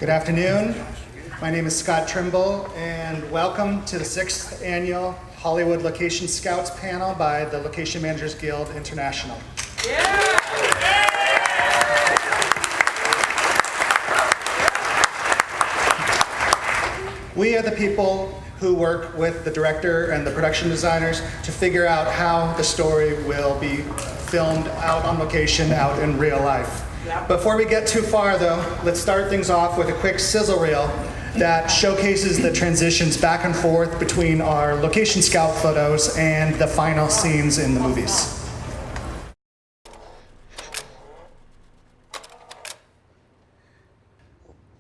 Good afternoon. My name is Scott Trimble, and welcome to the 6th Annual Hollywood Location Scouts panel by the Location Managers Guild International. Yeah! We are the people who work with the director and the production designers to figure out how the story will be filmed out on location, out in real life. Before we get too far though, let's start things off with a quick sizzle reel that showcases the transitions back and forth between our location scout photos and the final scenes in the movies.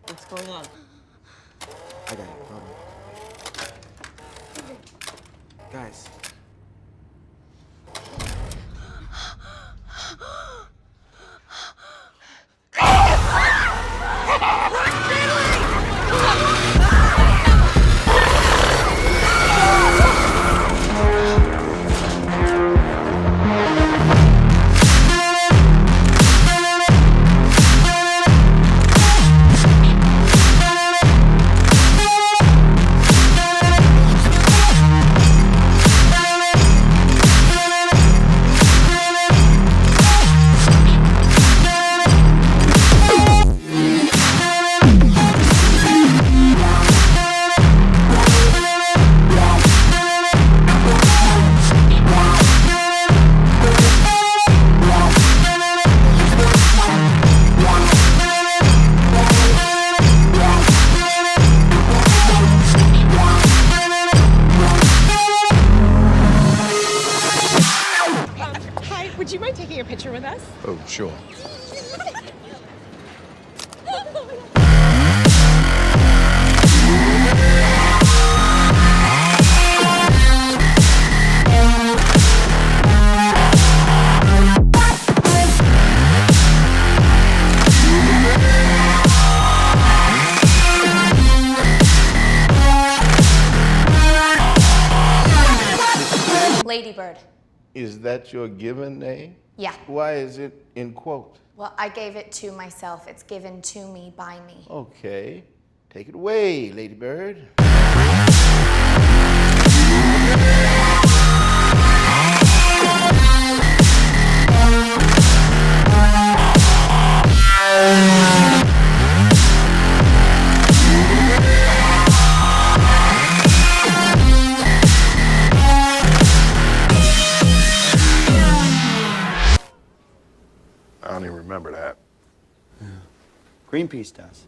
What's going on? I got it. Guys. Would you mind taking a picture with us? Oh, sure. Ladybird. Is that your given name? Yeah. Why is it in quote? Well, I gave it to myself. It's given to me by me. Okay. Take it away, Ladybird. I don't even remember that. Yeah. Greenpeace does.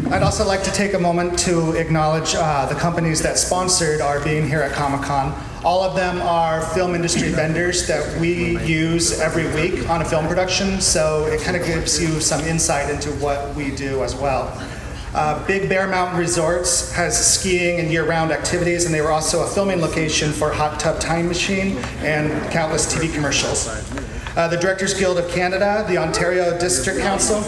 I'd also like to take a moment to acknowledge the companies that sponsored our being here at Comic-Con. All of them are film industry vendors that we use every week on a film production, so it kind of gives you some insight into what we do as well. Big Bear Mountain Resorts has skiing and year-round activities, and they were also a filming location for Hot Tub Time Machine and countless TV commercials. The Directors Guild of Canada, the Ontario District Council,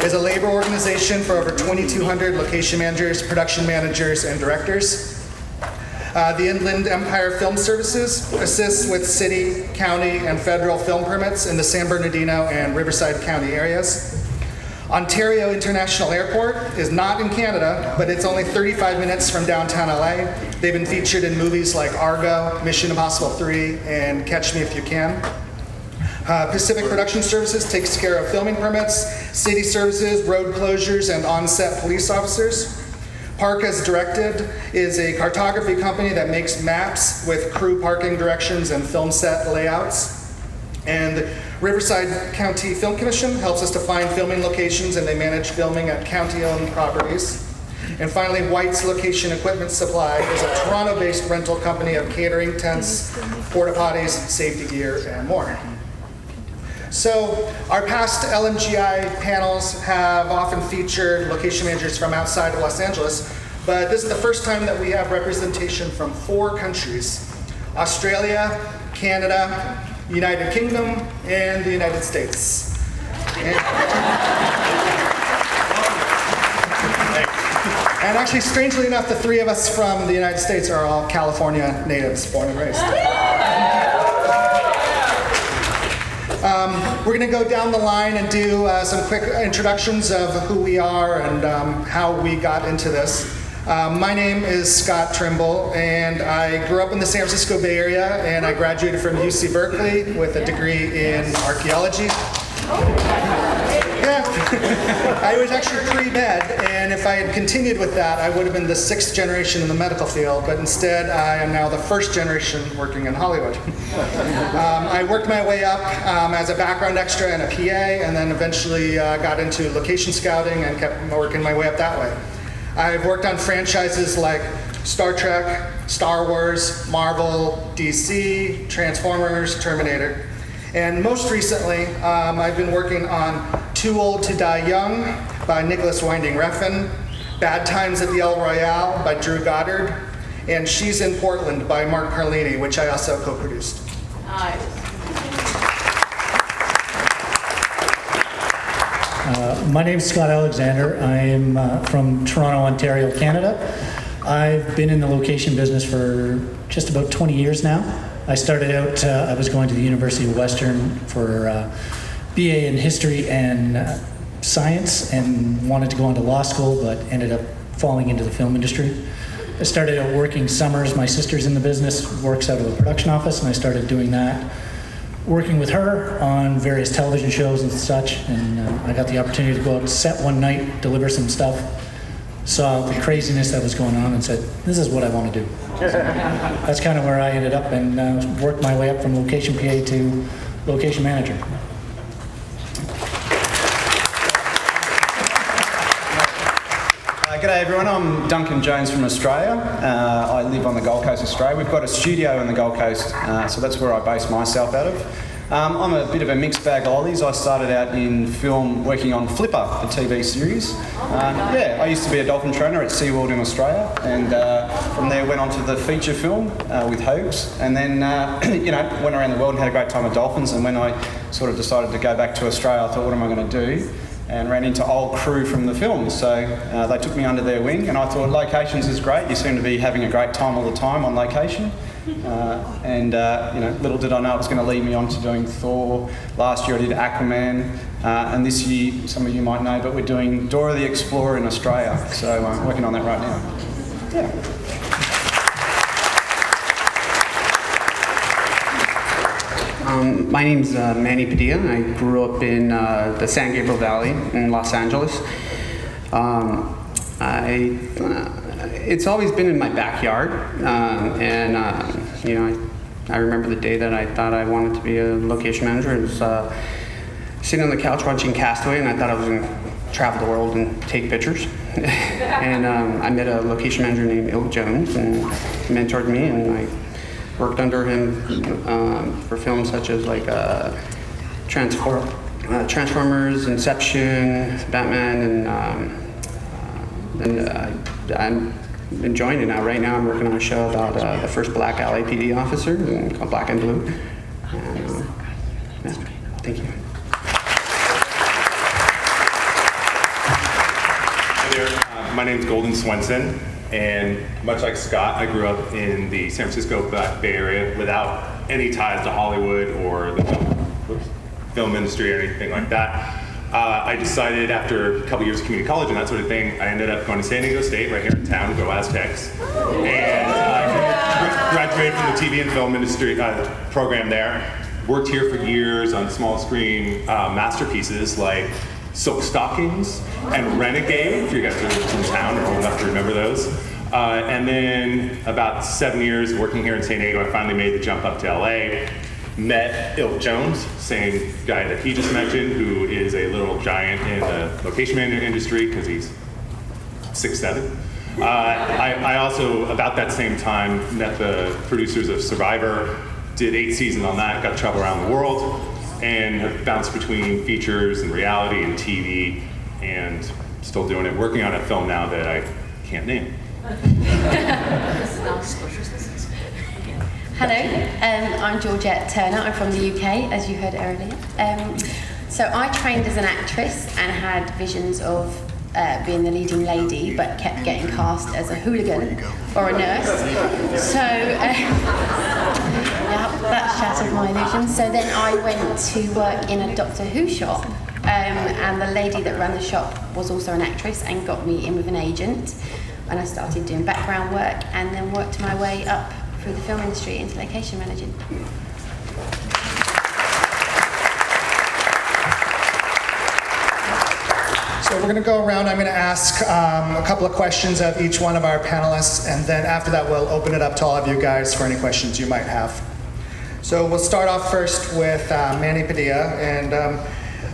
is a labor organization for over 2,200 location managers, production managers, and directors. The Inland Empire Film Services assists with city, county, and federal film permits in the San Bernardino and Riverside County areas. Ontario International Airport is not in Canada, but it's only 35 minutes from downtown LA. They've been featured in movies like Argo, Mission Impossible 3, and Catch Me If You Can. Pacific Production Services takes care of filming permits, city services, road closures, and on-set police officers. Park as Directed is a cartography company that makes maps with crew parking directions and film set layouts. And Riverside County Film Commission helps us to find filming locations, and they manage filming at county-owned properties. And finally, White's Location Equipment Supply is a Toronto-based rental company of catering, tents, porta potties, safety gear, and more. So our past LMGI panels have often featured location managers from outside of Los Angeles, but this is the first time that we have representation from 4 countries: Australia, Canada, United Kingdom, and the United States. And actually, strangely enough, the 3 of us from the United States are all California natives, born and raised. We're going to go down the line and do some quick introductions of who we are and how we got into this. My name is Scott Trimble, and I grew up in the San Francisco Bay Area, and I graduated from UC Berkeley with a degree in archaeology. Yeah, I was actually pre-med, and if I had continued with that, I would have been the 6th generation in the medical field, but instead I am now the 1st generation working in Hollywood. I worked my way up as a background extra and a PA, and then eventually got into location scouting and kept working my way up that way. I've worked on franchises like Star Trek, Star Wars, Marvel, DC, Transformers, Terminator. And most recently, I've been working on Too Old to Die Young by Nicholas Winding Refn, Bad Times at the El Royale by Drew Goddard, and She's in Portland by Mark Carlini, which I also co-produced. My name is Scott Alexander. I'm from Toronto, Ontario, Canada. I've been in the location business for just about 20 years now. I started out, I was going to the University of Western for BA in history and science, and wanted to go into law school, but ended up falling into the film industry. I started out working summers. My sister's in the business, works out of a production office, and I started doing that, working with her on various television shows and such. And I got the opportunity to go out to set one night, deliver some stuff, saw the craziness that was going on, and said, this is what I want to do. So that's kind of where I ended up, and worked my way up from location PA to location manager. G'day everyone, I'm Duncan Jones from Australia. I live on the Gold Coast, Australia. We've got a studio on the Gold Coast, so that's where I base myself out of. I'm a bit of a mixed bag of oldies. I started out in film working on Flipper, the TV series. I used to be a dolphin trainer at SeaWorld in Australia, and from there went on to the feature film with Hoax, and then went around the world and had a great time with dolphins. And when I sort of decided to go back to Australia, I thought, what am I going to do? And ran into old crew from the film, so they took me under their wing, and I thought locations is great. You seem to be having a great time all the time on location, little did I know it was going to lead me on to doing Thor. Last year I did Aquaman, and this year, some of you might know, but we're doing Dora the Explorer in Australia, so I'm working on that right now. Yeah. My name's Manny Padilla. I grew up in the San Gabriel Valley in Los Angeles. It's always been in my backyard, I remember the day that I thought I wanted to be a location manager. It was sitting on the couch watching Castaway, and I thought I was going to travel the world and take pictures. And I met a location manager named Duncan Jones, and he mentored me, and I worked under him for films such as like Transformers, Inception, Batman, and I'm enjoying it now. Right now I'm working on a show about the first black LAPD officer called Black and Blue. And, thank you. Hi there, my name's Swenson. And much like Scott, I grew up in the San Francisco Bay Area without any ties to Hollywood or the film industry or anything like that. I decided after a couple years of community college and that sort of thing, I ended up going to San Diego State right here in town, go Aztecs. And I graduated from the TV and film industry program there. Worked here for years on small screen masterpieces like Silk Stockings and Renegade, if you guys are from town or old enough to remember those. And then about 7 years working here in San Diego, I finally made the jump up to LA. met Duncan Jones, same guy that he just mentioned, who is a little giant in the location manager industry because he's 6'7". I also, about that same time, met the producers of Survivor, did 8 seasons on that, got to travel around the world, and have bounced between features and reality and TV, and still doing it, working on a film now that I can't name. Hello, I'm Georgette Turner. I'm from the UK, as you heard earlier. So I trained as an actress and had visions of being the leading lady, but kept getting cast as a hooligan or a nurse. So yeah, that shattered my illusions. So then I went to work in a Doctor Who shop, and the lady that ran the shop was also an actress and got me in with an agent. And I started doing background work and then worked my way up through the film industry into location managing. So we're going to go around. I'm going to ask a couple of questions of each one of our panelists, and then after that we'll open it up to all of you guys for any questions you might have. So we'll start off first with Manny Padilla, and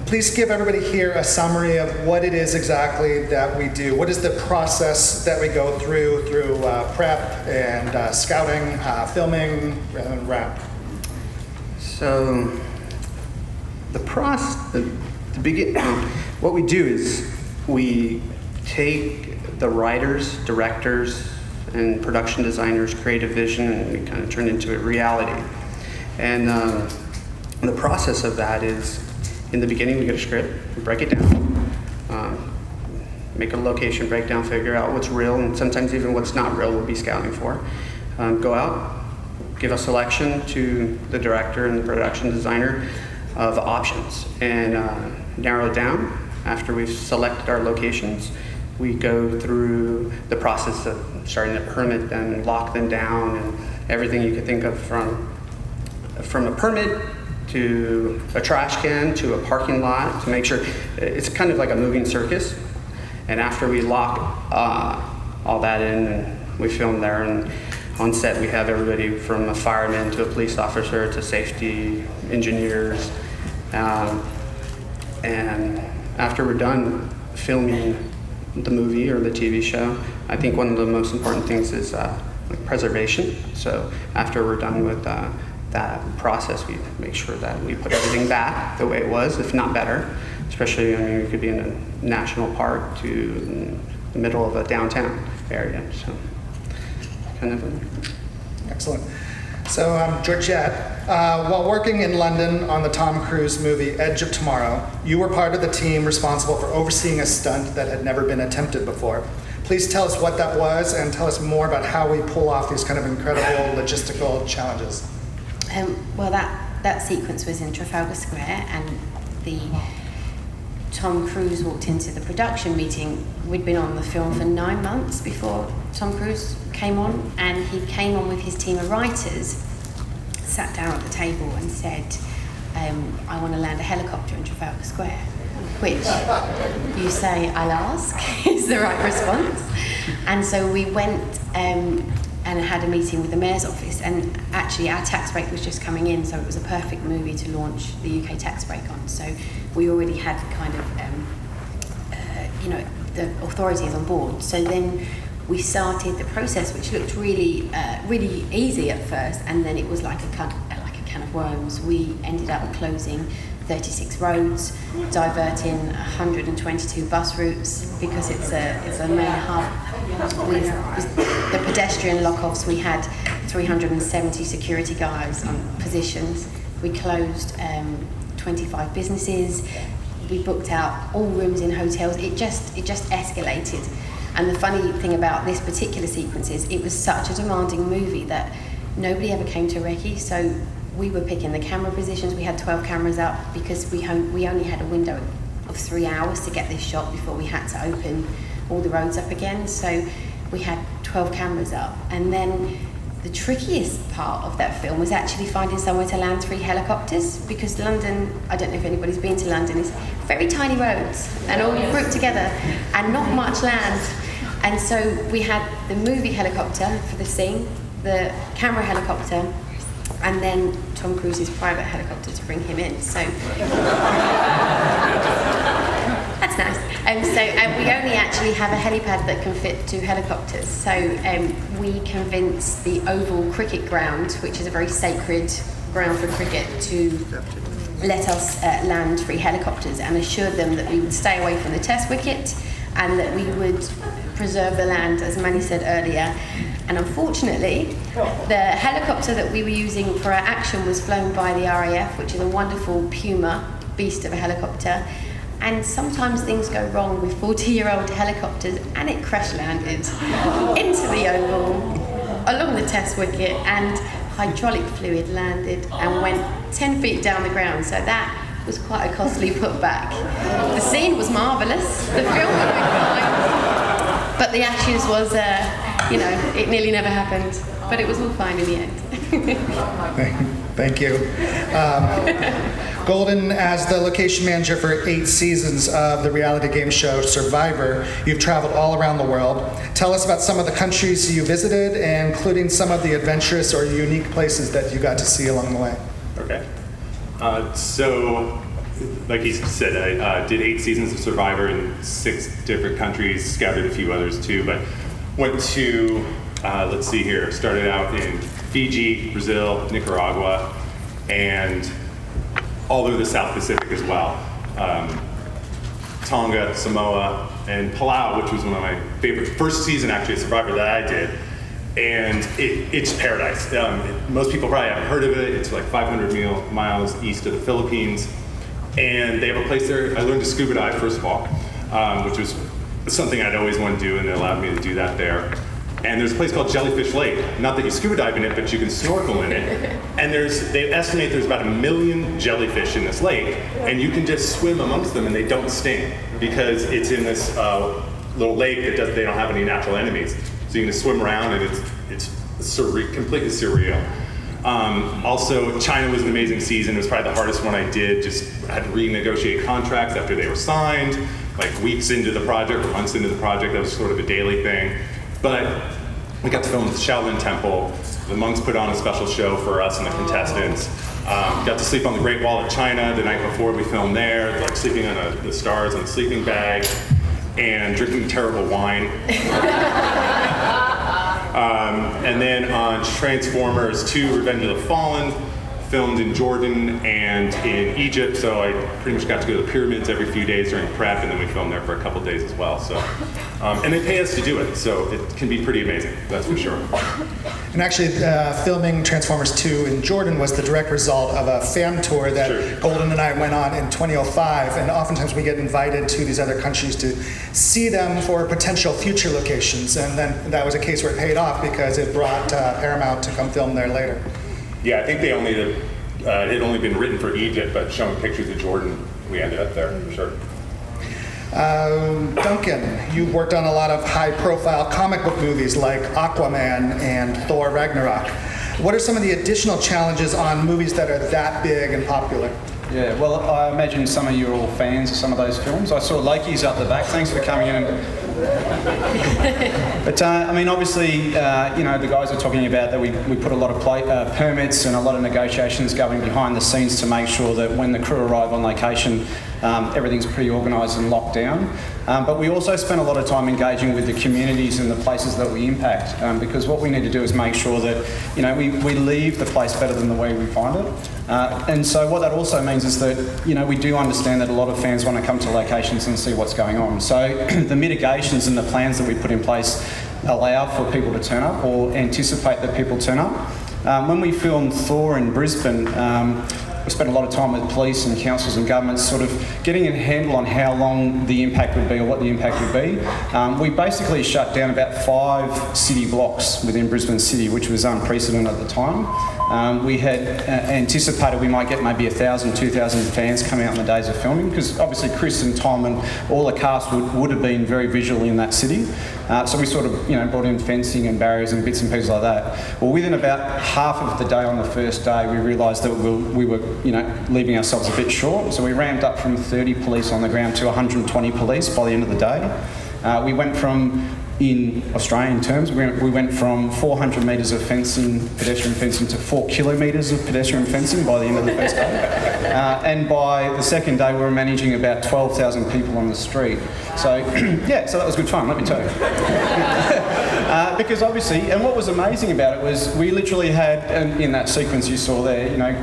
please give everybody here a summary of what it is exactly that we do. What is the process that we go through prep and scouting, filming, and wrap? So the process, what we do is we take the writers, directors, and production designers' creative vision and we kind of turn it into a reality. And the process of that is, in the beginning, we get a script, we break it down, make a location breakdown, figure out what's real, and sometimes even what's not real we'll be scouting for. Go out, give a selection to the director and the production designer of options, and narrow it down. After we've selected our locations, we go through the process of starting to permit them, lock them down, and everything you could think of from a permit to a trash can, to a parking lot, to make sure it's kind of like a moving circus. And after we lock all that in, and we film there, and on set we have everybody from a fireman to a police officer to safety engineers. And after we're done filming the movie or the TV show, I think one of the most important things is preservation. So after we're done with that process, we make sure that we put everything back the way it was, if not better. Especially, I mean, we could be in a national park to the middle of a downtown area. So, kind of. Excellent. So, Georgette, while working in London on the Tom Cruise movie Edge of Tomorrow, you were part of the team responsible for overseeing a stunt that had never been attempted before. Please tell us what that was and tell us more about how we pull off these kind of incredible logistical challenges. Well, that sequence was in Trafalgar Square, and Tom Cruise walked into the production meeting. We'd been on the film for 9 months before Tom Cruise came on, and he came on with his team of writers, sat down at the table and said, I want to land a helicopter in Trafalgar Square, which you say, I'll ask, is the right response. And so we went and had a meeting with the Mayor's office, and actually our tax break was just coming in, so it was a perfect movie to launch the UK tax break on. So we already had kind of, the authorities on board. So then we started the process, which looked really, really easy at first, and then it was like a can of worms. We ended up closing 36 roads, diverting 122 bus routes because it's a main hub. With the pedestrian lock-offs, we had 370 security guards on positions. We closed 25 businesses. We booked out all rooms in hotels. It just escalated. And the funny thing about this particular sequence is it was such a demanding movie that nobody ever came to recce. So we were picking the camera positions. We had 12 cameras up because we only had a window of 3 hours to get this shot before we had to open all the roads up again. So we had 12 cameras up. And then the trickiest part of that film was actually finding somewhere to land 3 helicopters, because London, I don't know if anybody's been to London, is very tiny roads and all grouped together and not much land. And so we had the movie helicopter for the scene, the camera helicopter, and then Tom Cruise's private helicopter to bring him in. So that's nice. We only actually have a helipad that can fit 2 helicopters. So we convinced the Oval Cricket Ground, which is a very sacred ground for cricket, to let us land 3 helicopters, and assured them that we would stay away from the test wicket and that we would preserve the land, as Manny said earlier. And unfortunately, the helicopter that we were using for our action was flown by the RAF, which is a wonderful Puma beast of a helicopter. And sometimes things go wrong with 40-year-old helicopters, and it crash landed into the Oval, along the test wicket, and hydraulic fluid landed and went 10 feet down the ground. So that was quite a costly putback. The scene was marvellous, the film would be fine, but the ashes was, it nearly never happened. But it was all fine in the end. Thank you. Golden, as the location manager for 8 seasons of the reality game show Survivor, you've traveled all around the world. Tell us about some of the countries you visited, including some of the adventurous or unique places that you got to see along the way. Okay. So, like he said, I did 8 seasons of Survivor in 6 different countries, scattered a few others too, but went to, let's see here, started out in Fiji, Brazil, Nicaragua, and all over the South Pacific as well. Tonga, Samoa, and Palau, which was one of my favorite, first season actually of Survivor that I did. And it's paradise. Most people probably haven't heard of it. It's like 500 miles east of the Philippines. And they have a place there. I learned to scuba dive, first of all, which was something I'd always wanted to do, and they allowed me to do that there. And there's a place called Jellyfish Lake. Not that you scuba dive in it, but you can snorkel in it. And they estimate there's about 1 million jellyfish in this lake, and you can just swim amongst them and they don't sting because it's in this little lake that they don't have any natural enemies. So you can just swim around and it's completely surreal. Also, China was an amazing season. It was probably the hardest one I did. Just had to renegotiate contracts after they were signed, like weeks into the project or months into the project. That was sort of a daily thing. But we got to film at the Shaolin Temple. The monks put on a special show for us and the contestants. Got to sleep on the Great Wall of China the night before we filmed there, like sleeping on the stars in a sleeping bag and drinking terrible wine. And then on Transformers 2, Revenge of the Fallen, filmed in Jordan and in Egypt, so I pretty much got to go to the pyramids every few days during prep, and then we filmed there for a couple days as well. So, and they pay us to do it, so it can be pretty amazing, that's for sure. And actually, filming Transformers 2 in Jordan was the direct result of a fam tour that Golden and I went on in 2005, and oftentimes we get invited to these other countries to see them for potential future locations, and then that was a case where it paid off because it brought Paramount to come film there later. Yeah, I think it had only been written for Egypt, but showing pictures of Jordan, we ended up there, for sure. Duncan, you've worked on a lot of high-profile comic book movies like Aquaman and Thor Ragnarok. What are some of the additional challenges on movies that are that big and popular? Yeah, well, I imagine some of you are all fans of some of those films. I saw Loki's up the back. Thanks for coming in. But I mean, obviously, the guys are talking about that we put a lot of permits and a lot of negotiations going behind the scenes to make sure that when the crew arrive on location, everything's pretty organised and locked down. But we also spend a lot of time engaging with the communities and the places that we impact, because what we need to do is make sure that we leave the place better than the way we find it. And so what that also means is that we do understand that a lot of fans want to come to locations and see what's going on. So the mitigations and the plans that we put in place allow for people to turn up or anticipate that people turn up. When we filmed Thor in Brisbane, we spent a lot of time with police and councils and governments sort of getting a handle on how long the impact would be or what the impact would be. We basically shut down about 5 city blocks within Brisbane City, which was unprecedented at the time. We had anticipated we might get maybe 1,000, 2,000 fans coming out on the days of filming, because obviously Chris and Tom and all the cast would have been very visual in that city. So we sort of brought in fencing and barriers and bits and pieces like that. Well, within about half of the day on the first day, we realised that we were leaving ourselves a bit short. So we ramped up from 30 police on the ground to 120 police by the end of the day. We went from in Australian terms. We went from 400 metres of fencing, pedestrian fencing, to 4 kilometres of pedestrian fencing by the end of the first day. And by the second day, we were managing about 12,000 people on the street. So, yeah, so that was good fun, let me tell you. Because obviously, and what was amazing about it was we literally had, in that sequence you saw there, you know,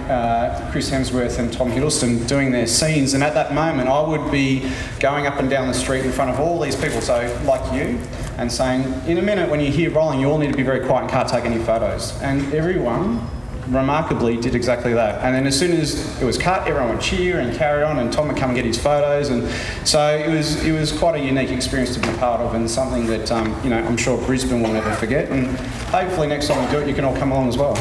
Chris Hemsworth and Tom Hiddleston doing their scenes, and at that moment I would be going up and down the street in front of all these people, so like you, and saying, in a minute when you hear rolling, you all need to be very quiet and can't take any photos. And everyone remarkably did exactly that. And then as soon as it was cut, everyone would cheer and carry on, and Tom would come and get his photos. And so it was quite a unique experience to be part of, and something that you know, I'm sure Brisbane will never forget. And hopefully next time we do it, you can all come along as well.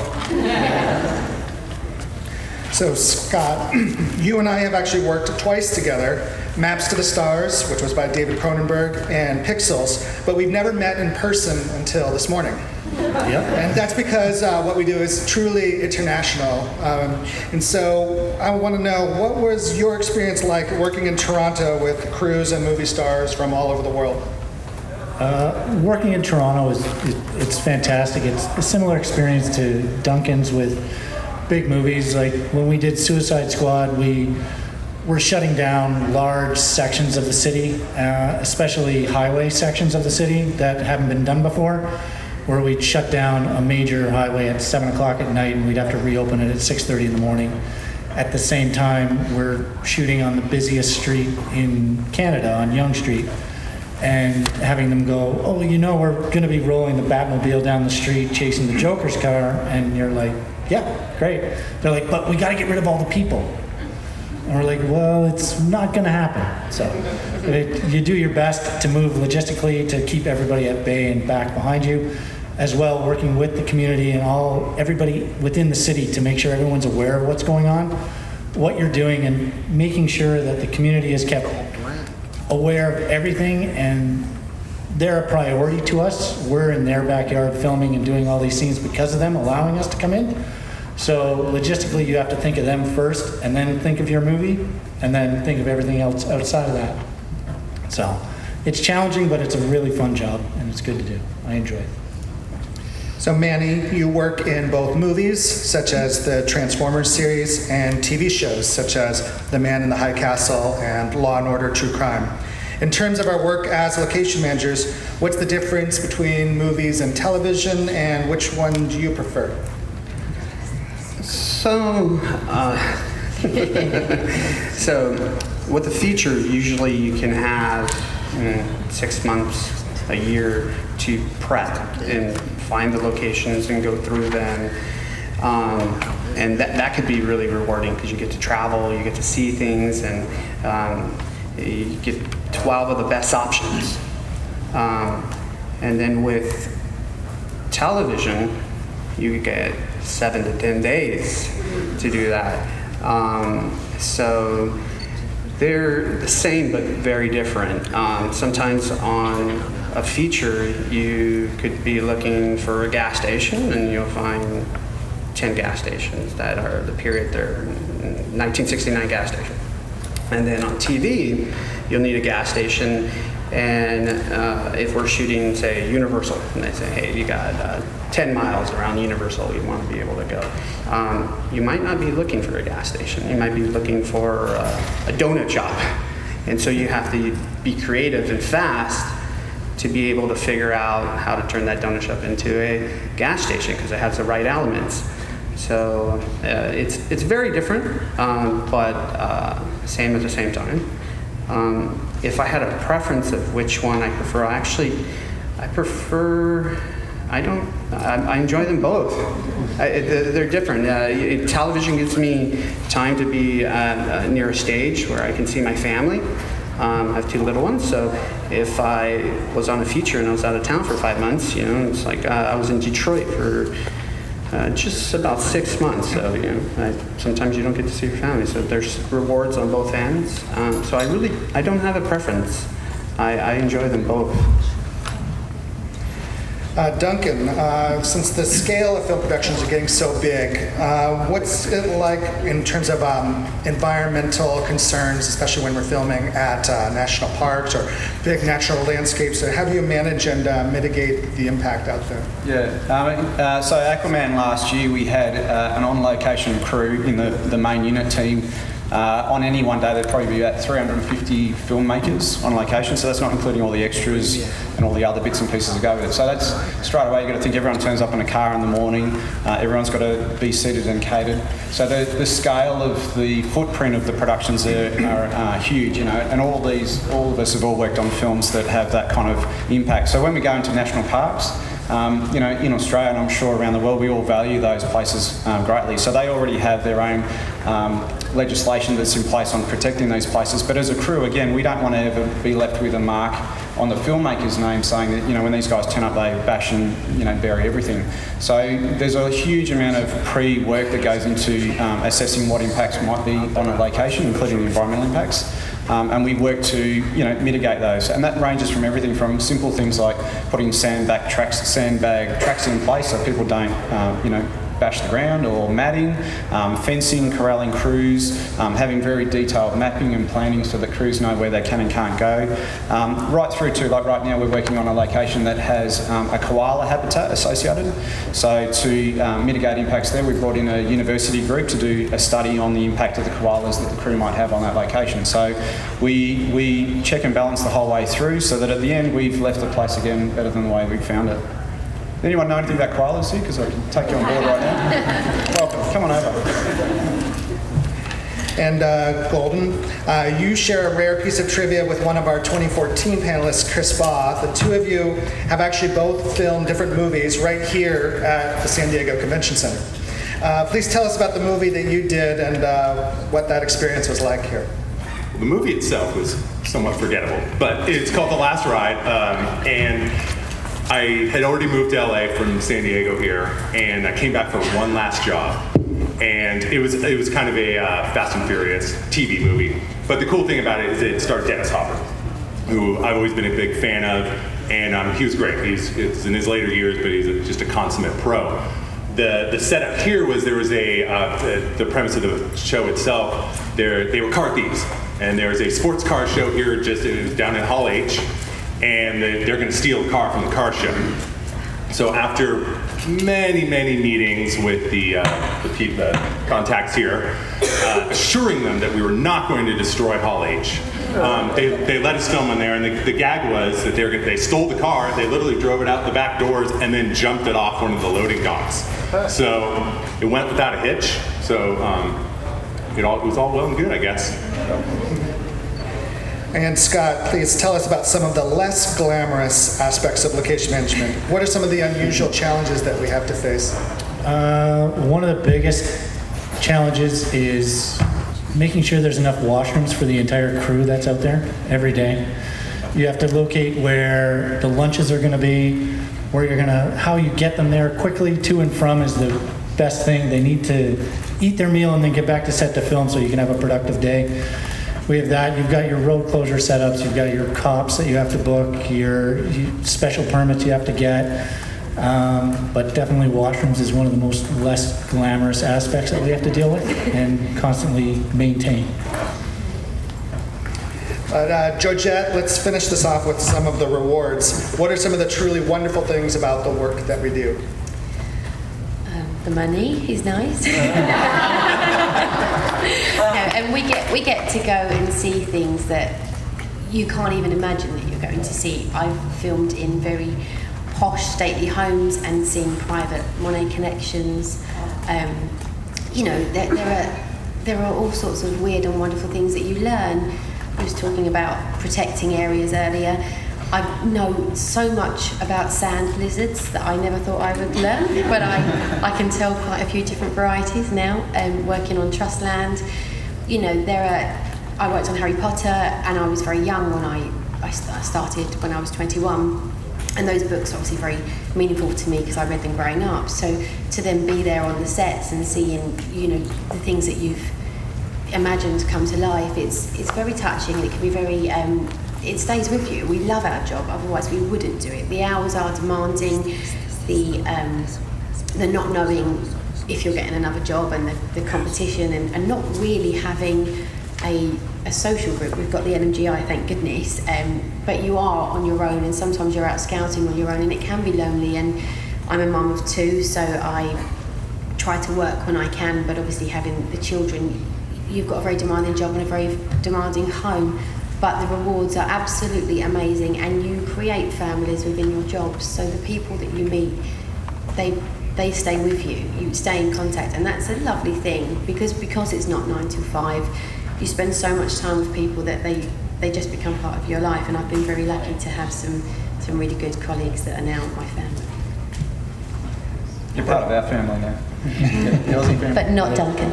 So Scott, you and I have actually worked twice together. Maps to the Stars, which was by David Cronenberg, and Pixels, but we've never met in person until this morning. Yep. And that's because what we do is truly international. And so I want to know, what was your experience like working in Toronto with crews and movie stars from all over the world? Working in Toronto it's fantastic. It's a similar experience to Duncan's with big movies. Like when we did Suicide Squad, we're shutting down large sections of the city, especially highway sections of the city that haven't been done before, where we'd shut down a major highway at 7 o'clock at night and we'd have to reopen it at 6:30 in the morning. At the same time, we're shooting on the busiest street in Canada, on Yonge Street, and having them go, oh, you know, we're going to be rolling the Batmobile down the street, chasing the Joker's car, and you're like, yeah, great. They're like, but we got to get rid of all the people. And we're like, well, it's not going to happen. So you do your best to move logistically to keep everybody at bay and back behind you, as well working with the community and everybody within the city to make sure everyone's aware of what's going on, what you're doing, and making sure that the community is kept aware of everything, and they're a priority to us. We're in their backyard filming and doing all these scenes because of them allowing us to come in. So logistically, you have to think of them first, and then think of your movie, and then think of everything else outside of that. So it's challenging, but it's a really fun job, and it's good to do. I enjoy it. So Manny, you work in both movies, such as the Transformers series, and TV shows, such as The Man in the High Castle and Law and Order True Crime. In terms of our work as location managers, what's the difference between movies and television, and which one do you prefer? So, with a feature, usually you can have 6 months, a year to prep and find the locations and go through them. And that could be really rewarding because you get to travel, you get to see things, and you get 12 of the best options. And then with television, you get 7 to 10 days to do that. So they're the same but very different. Sometimes on a feature, you could be looking for a gas station and you'll find 10 gas stations that are the period they're 1969 gas station. And then on TV, you'll need a gas station, and if we're shooting, say, Universal, and they say, hey, you got 10 miles around Universal, you want to be able to go. You might not be looking for a gas station. You might be looking for a donut shop. And so you have to be creative and fast to be able to figure out how to turn that donut shop into a gas station because it has the right elements. So it's very different, but same at the same time. If I had a preference of which one I prefer, I enjoy them both. They're different. Television gives me time to be near a stage where I can see my family. I have 2 little ones, so if I was on a feature and I was out of town for 5 months, it's like I was in Detroit for just about 6 months. So sometimes you don't get to see your family. So there's rewards on both ends. So I don't have a preference. I enjoy them both. Duncan, since the scale of film productions are getting so big, what's it like in terms of environmental concerns, especially when we're filming at national parks or big natural landscapes? So how do you manage and mitigate the impact out there? Yeah, so Aquaman last year we had an on-location crew in the main unit team. On any one day, there'd probably be about 350 filmmakers on location, so that's not including all the extras and all the other bits and pieces that go with it. So that's straight away, you've got to think everyone turns up in a car in the morning, everyone's got to be seated and catered. So the scale of the footprint of the productions are huge, you know, and all of us have all worked on films that have that kind of impact. So when we go into national parks, you know, in Australia and I'm sure around the world, we all value those places greatly. So they already have their own legislation that's in place on protecting these places. But as a crew, again, we don't want to ever be left with a mark on the filmmaker's name saying that, you know, when these guys turn up, they bash and, you know, bury everything. So there's a huge amount of pre-work that goes into assessing what impacts might be on a location, including the environmental impacts. And we work to, you know, mitigate those. And that ranges from everything from simple things like putting sandbag tracks in place so people don't, you know, bash the ground, or matting, fencing, corralling crews, having very detailed mapping and planning so that crews know where they can and can't go. Right through to, like right now we're working on a location that has a koala habitat associated. So to mitigate impacts there, we brought in a university group to do a study on the impact of the koalas that the crew might have on that location. So we check and balance the whole way through so that at the end we've left the place again better than the way we found it. Anyone know anything about koalas here? Because I can take you on board right now. Welcome, come on over. And Golden, you share a rare piece of trivia with one of our 2014 panelists, Chris Baugh. The two of you have actually both filmed different movies right here at the San Diego Convention Center. Please tell us about the movie that you did and what that experience was like here. The movie itself was somewhat forgettable, but it's called The Last Ride, and I had already moved to LA from San Diego here, and I came back for one last job. And it was kind of a Fast and Furious TV movie. But the cool thing about it is it starred Dennis Hopper, who I've always been a big fan of, and he was great. It's in his later years, but he's just a consummate pro. The setup here was there was the premise of the show itself. They were car thieves, and there was a sports car show here. It was down in Hall H. And they're going to steal a car from the car show. So after many meetings with the contacts here, assuring them that we were not going to destroy Hall H, they let us film in there, and the gag was that they stole the car, they literally drove it out the back doors, and then jumped it off one of the loading docks. So it went without a hitch. So it was all well and good, I guess. And Scott, please tell us about some of the less glamorous aspects of location management. What are some of the unusual challenges that we have to face? One of the biggest challenges is making sure there's enough washrooms for the entire crew that's out there every day. You have to locate where the lunches are going to be, how you get them there quickly to and from is the best thing. They need to eat their meal and then get back to set to film so you can have a productive day. We have that. You've got your road closure setups. You've got your cops that you have to book, your special permits you have to get. But definitely washrooms is one of the most less glamorous aspects that we have to deal with and constantly maintain. Georgette, let's finish this off with some of the rewards. What are some of the truly wonderful things about the work that we do? The money is nice. And we get to go and see things that you can't even imagine that you're going to see. I've filmed in very posh, stately homes and seen private Monet connections. You know, there are all sorts of weird and wonderful things that you learn. I was talking about protecting areas earlier. I know so much about sand lizards that I never thought I would learn, but I can tell quite a few different varieties now, working on trust land. You know, I worked on Harry Potter, and I was very young when I started when I was 21, and those books are obviously very meaningful to me because I read them growing up. So to then be there on the sets and seeing, you know, the things that you've imagined come to life, it's very touching. It can be very it stays with you. We love our job, otherwise we wouldn't do it. The hours are demanding, the not knowing if you're getting another job, and the competition, and not really having a social group. We've got the NMGI, thank goodness, but you are on your own, and sometimes you're out scouting on your own, and it can be lonely. And I'm a mum of 2, so I try to work when I can, but obviously having the children, you've got a very demanding job and a very demanding home, but the rewards are absolutely amazing, and you create families within your jobs. So the people that you meet, they stay with you. You stay in contact, and that's a lovely thing, because it's not 9 to 5. You spend so much time with people that they just become part of your life. And I've been very lucky to have some really good colleagues that are now my family. You're part of our family now. The Aussie family. But not Duncan.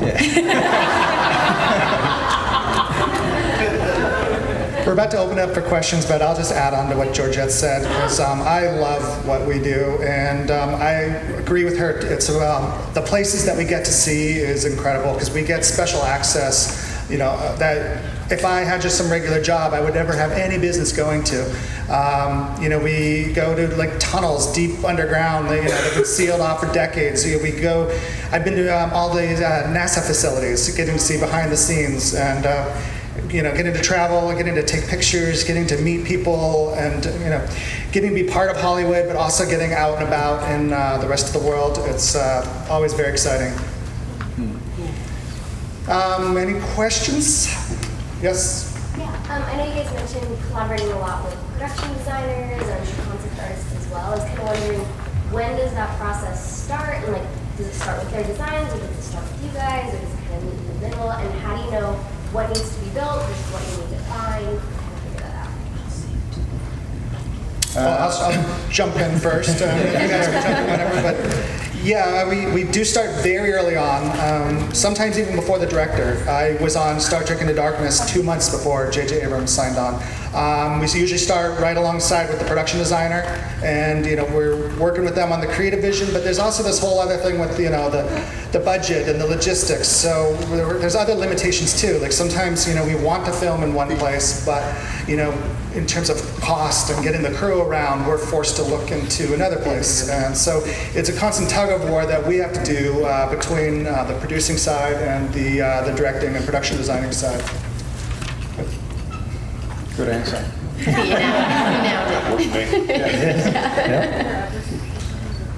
We're about to open up for questions, but I'll just add on to what Georgette said, because I love what we do, and I agree with her. It's the places that we get to see is incredible, because we get special access, that if I had just some regular job, I would never have any business going to. We go to like tunnels deep underground, they've been sealed off for decades. I've been to all the NASA facilities, getting to see behind the scenes, and getting to travel, getting to take pictures, getting to meet people, and getting to be part of Hollywood, but also getting out and about in the rest of the world. It's always very exciting. Any questions? Yes? Yeah, I know you guys mentioned collaborating a lot with production designers and concept artists as well. I was kind of wondering, when does that process start? And does it start with their designs, or does it start with you guys, or does it kind of meet in the middle? And how do you know what needs to be built versus what you need to find? How do you figure that out? I'll jump in first. You guys can jump in whenever, but yeah, we do start very early on, sometimes even before the director. I was on Star Trek Into Darkness 2 months before J.J. Abrams signed on. We usually start right alongside with the production designer, and we're working with them on the creative vision, but there's also this whole other thing with the budget and the logistics. So there's other limitations too. Like sometimes we want to film in one place, but in terms of cost and getting the crew around, we're forced to look into another place. And so it's a constant tug of war that we have to do between the producing side and the directing and production designing side. Good answer. You nailed it.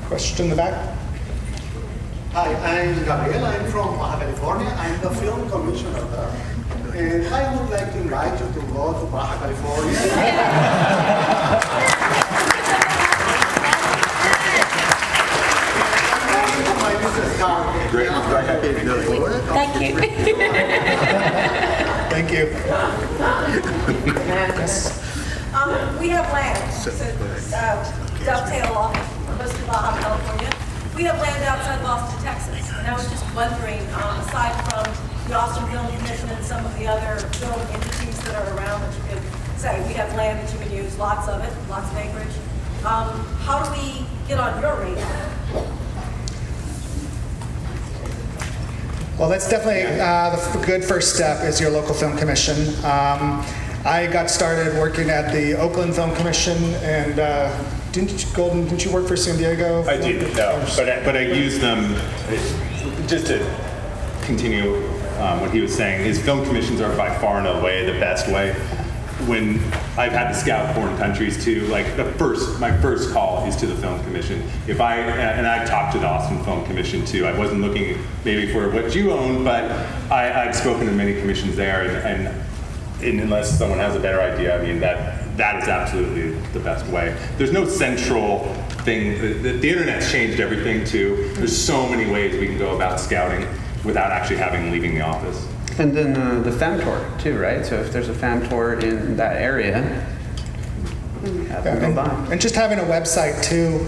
Question in the back? Hi, I'm Gabriel. I'm from Baja California. I'm the film commissioner there. And I would like to invite you to go to Baja California. My business card. Great. Thank you. Thank you. We have land to dovetail off most of Baja California. We have land outside of Austin, Texas. And I was just wondering, aside from the Austin Film Commission and some of the other film entities that are around that you can say, we have land that you can use, lots of it, lots of acreage. How do we get on your radar? Well, that's definitely the good first step is your local film commission. I got started working at the Oakland Film Commission, and didn't you work for San Diego? I did, no, but I use them just to continue what he was saying. His film commissions are by far and away the best way. When I've had to scout foreign countries too, like my first call is to the film commission. I've talked to the Austin Film Commission too. I wasn't looking maybe for what you own, but I've spoken to many commissions there, and unless someone has a better idea, I mean that is absolutely the best way. There's no central thing. The internet's changed everything too. There's so many ways we can go about scouting without actually leaving the office. And then the fan tour too, right? So if there's a fan tour in that area, have them go by. And just having a website too,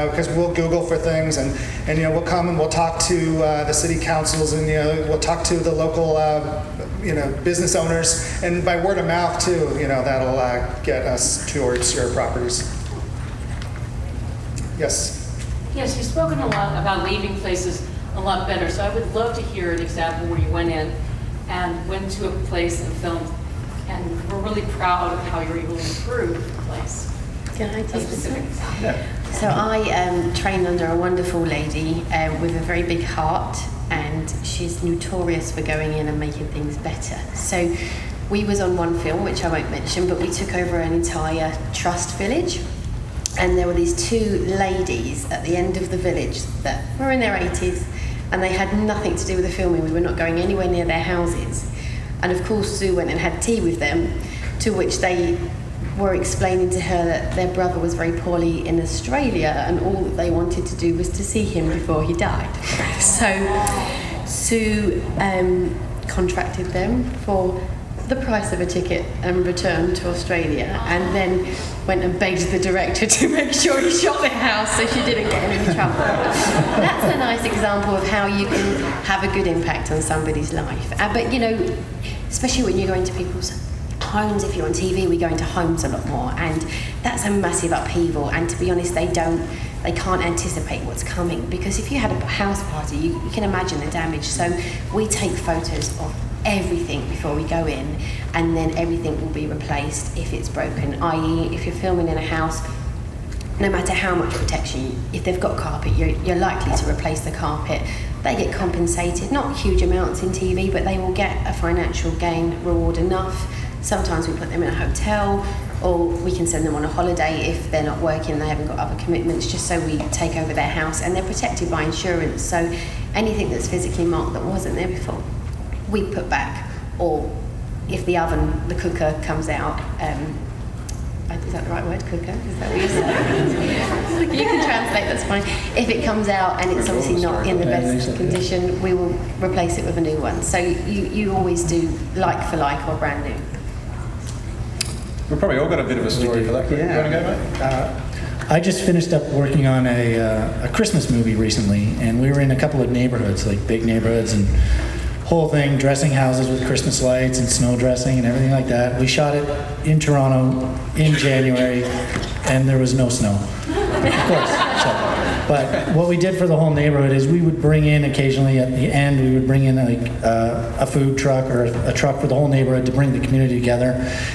because we'll Google for things, and we'll come and we'll talk to the city councils, and we'll talk to the local business owners, and by word of mouth too, that'll get us towards your properties. Yes. Yes, you've spoken a lot about leaving places a lot better, so I would love to hear an example where you went in and went to a place and filmed And we're really proud of how you're able to improve the place. Can I take this one? Yeah. So I trained under a wonderful lady with a very big heart, and she's notorious for going in and making things better. So we was on one film, which I won't mention, but we took over an entire trust village, and there were these two ladies at the end of the village that were in their 80s, and they had nothing to do with the filming. We were not going anywhere near their houses. And of course Sue went and had tea with them, to which they were explaining to her that their brother was very poorly in Australia and all that they wanted to do was to see him before he died. So Sue contracted them for the price of a ticket and returned to Australia, and then went and begged the director to make sure he shot their house so she didn't get in any trouble. That's a nice example of how you can have a good impact on somebody's life. But you know, especially when you go into people's homes, if you're on TV, we go into homes a lot more, and that's a massive upheaval. And to be honest, they can't anticipate what's coming, because if you had a house party, you can imagine the damage. So we take photos of everything before we go in, and then everything will be replaced if it's broken, i.e. if you're filming in a house, no matter how much protection, if they've got carpet, you're likely to replace the carpet. They get compensated, not huge amounts in TV, but they will get a financial gain reward enough. Sometimes we put them in a hotel, or we can send them on a holiday if they're not working and they haven't got other commitments, just so we take over their house, and they're protected by insurance. So anything that's physically marked that wasn't there before, we put back. Or if the oven, the cooker comes out, is that the right word, cooker? Is that what you said? You can translate, that's fine. If it comes out and it's obviously not in the best condition, we will replace it with a new one. So you always do like for like or brand new. We've probably all got a bit of a story for that. Yeah. You want to go, mate? I just finished up working on a Christmas movie recently, and we were in a couple of neighborhoods, like big neighborhoods, and whole thing, dressing houses with Christmas lights and snow dressing and everything like that. We shot it in Toronto in January, and there was no snow, of course. But what we did for the whole neighborhood is we would bring in occasionally at the end, we would bring in like a food truck or a truck for the whole neighborhood to bring the community together.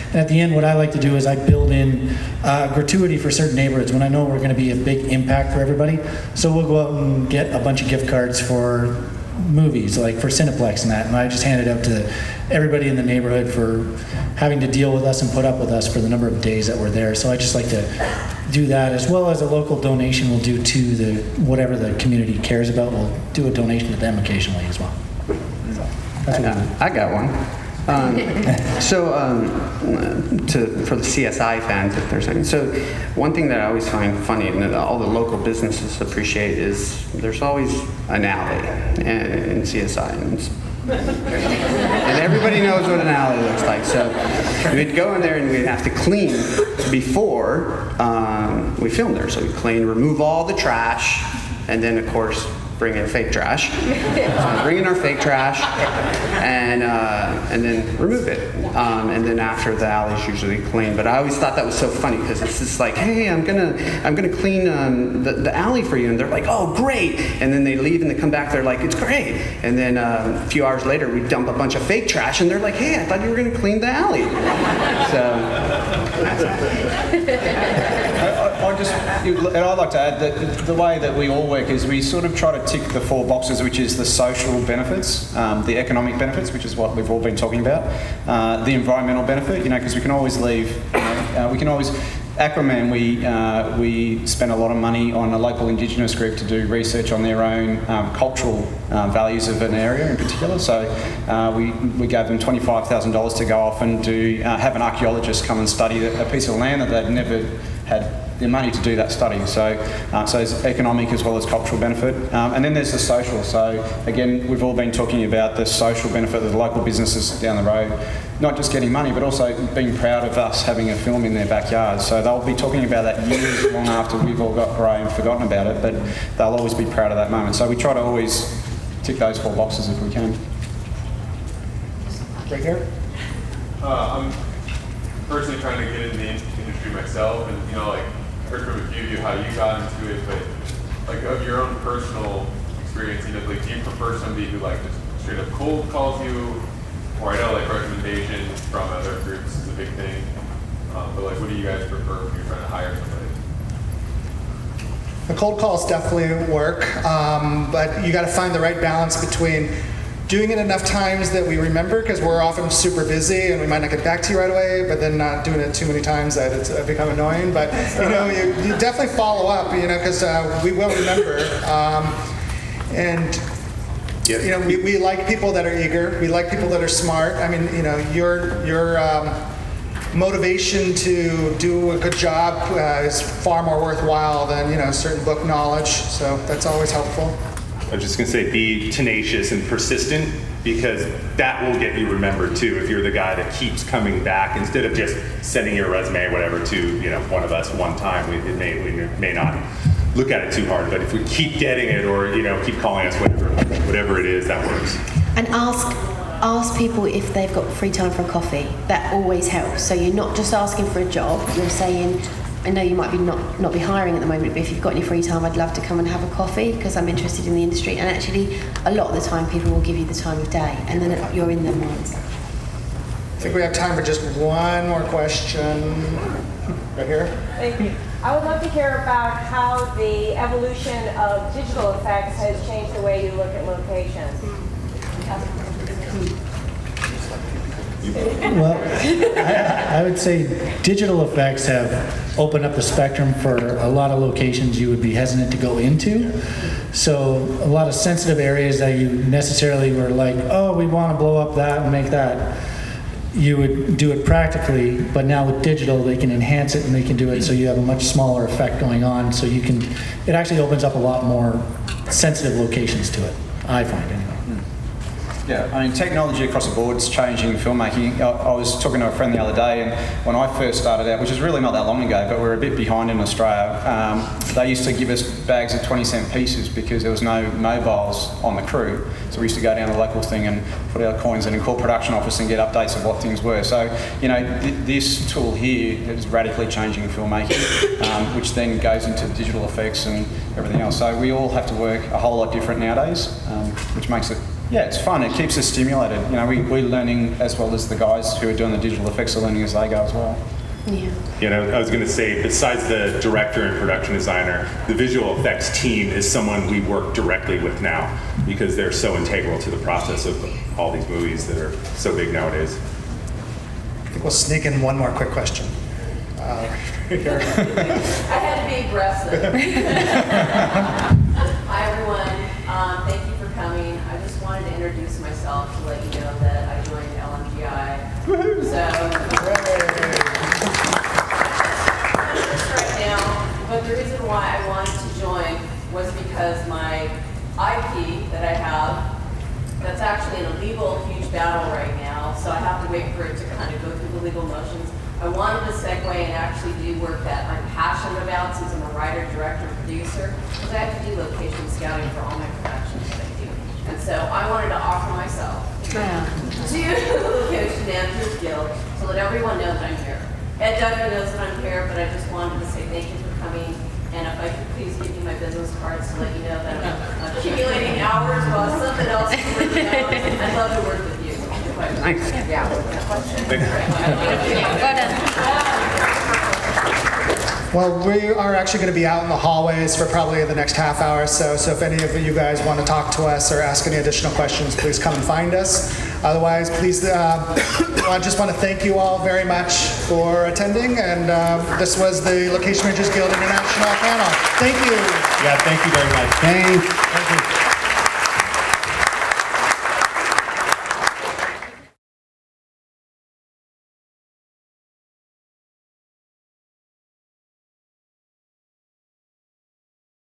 And at the end, what I like to do is I build in gratuity for certain neighborhoods when I know we're going to be a big impact for everybody. So we'll go out and get a bunch of gift cards for movies, like for Cineplex and that, and I just hand it out to everybody in the neighborhood for having to deal with us and put up with us for the number of days that we're there. So I just like to do that, as well as a local donation we'll do to the whatever the community cares about. We'll do a donation to them occasionally as well. So that's what we do. I got one. For the CSI fans, if there's any. So one thing that I always find funny and that all the local businesses appreciate is there's always an alley in CSI. And everybody knows what an alley looks like. So we'd go in there and we'd have to clean before we filmed there. So we'd clean, remove all the trash, and then of course bring in fake trash. So bring in our fake trash and then remove it. And then after the alley's usually clean. But I always thought that was so funny because it's just like, hey, I'm gonna clean the alley for you, and they're like, oh great. And then they leave and they come back, they're like, it's great. And then a few hours later we dump a bunch of fake trash and they're like, hey, I thought you were gonna clean the alley. I'd like to add that the way that we all work is we sort of try to tick the 4 boxes, which is the social benefits, the economic benefits, which is what we've all been talking about, the environmental benefit, because we can always leave, Aquaman, we spent a lot of money on a local Indigenous group to do research on their own cultural values of an area in particular. So we gave them $25,000 to go off and have an archaeologist come and study a piece of land that they'd never had the money to do that study. So it's economic as well as cultural benefit. And then there's the social. So again, we've all been talking about the social benefit of the local businesses down the road, not just getting money, but also being proud of us having a film in their backyard. So they'll be talking about that years long after we've all got grey and forgotten about it, but they'll always be proud of that moment. So we try to always tick those 4 boxes if we can. Right here? I'm personally trying to get into the industry myself, and I heard from a few of you how you got into it, but of your own personal experience, do you prefer somebody who just straight up cold calls you, or I know like recommendation from other groups is a big thing, but like what do you guys prefer when you're trying to hire somebody? The cold calls definitely work, but you got to find the right balance between doing it enough times that we remember, because we're often super busy and we might not get back to you right away, but then not doing it too many times that it's become annoying. But you definitely follow up, because we will remember. And we like people that are eager. We like people that are smart. I mean, your motivation to do a good job is far more worthwhile than certain book knowledge. So that's always helpful. I was just going to say, be tenacious and persistent, because that will get you remembered too. If you're the guy that keeps coming back, instead of just sending your resume or whatever to one of us one time, we may not look at it too hard. But if we keep getting it, or keep calling us, whatever it is, that works. And ask people if they've got free time for a coffee. That always helps. So you're not just asking for a job. You're saying, I know you might be not be hiring at the moment, but if you've got any free time, I'd love to come and have a coffee because I'm interested in the industry. And actually, a lot of the time, people will give you the time of day, and then you're in their minds. I think we have time for just one more question. Right here. Thank you. I would love to hear about how the evolution of digital effects has changed the way you look at locations. Well, I would say digital effects have opened up the spectrum for a lot of locations you would be hesitant to go into. So a lot of sensitive areas that you necessarily were like, oh, we want to blow up that and make that, you would do it practically, but now with digital they can enhance it and they can do it so you have a much smaller effect going on, so it actually opens up a lot more sensitive locations to it, I find anyway. Yeah, I mean, technology across the board is changing filmmaking. I was talking to a friend the other day, and when I first started out, which is really not that long ago, but we're a bit behind in Australia, they used to give us bags of 20-cent pieces because there was no mobiles on the crew. So we used to go down to the local thing and put our coins in and call production office and get updates of what things were. So, this tool here is radically changing filmmaking, which then goes into digital effects and everything else. So we all have to work a whole lot different nowadays, which makes it, it's fun. It keeps us stimulated. We're learning as well as the guys who are doing the digital effects are learning as they go as well. Yeah. I was going to say, besides the director and production designer, the visual effects team is someone we work directly with now because they're so integral to the process of all these movies that are so big nowadays. I think we'll sneak in one more quick question. I had to be aggressive. Hi, everyone. Thank you for coming. I just wanted to introduce myself to let you know that I joined LMGI. So, right now, but the reason why I wanted to join was because my IP that I have, that's actually in a legal huge battle right now, so I have to wait for it to kind of go through the legal motions. I wanted to segue and actually do work that I'm passionate about since I'm a writer, director, producer, because I have to do location scouting for all my productions that I do. And so I wanted to offer myself to the Location Managers Guild so that everyone knows that I'm here. Ed Duncan knows that I'm here, but I just wanted to say thank you for coming. And if I could please give you my business cards to let you know that I'm accumulating hours while something else is working out. I'd love to work with you. Thanks. Yeah. Well, we are actually going to be out in the hallways for probably the next half hour or so. So if any of you guys want to talk to us or ask any additional questions, please come and find us. Otherwise, please, I just want to thank you all very much for attending. And this was the Location Managers Guild International panel. Thank you. Yeah, thank you very much. Thanks.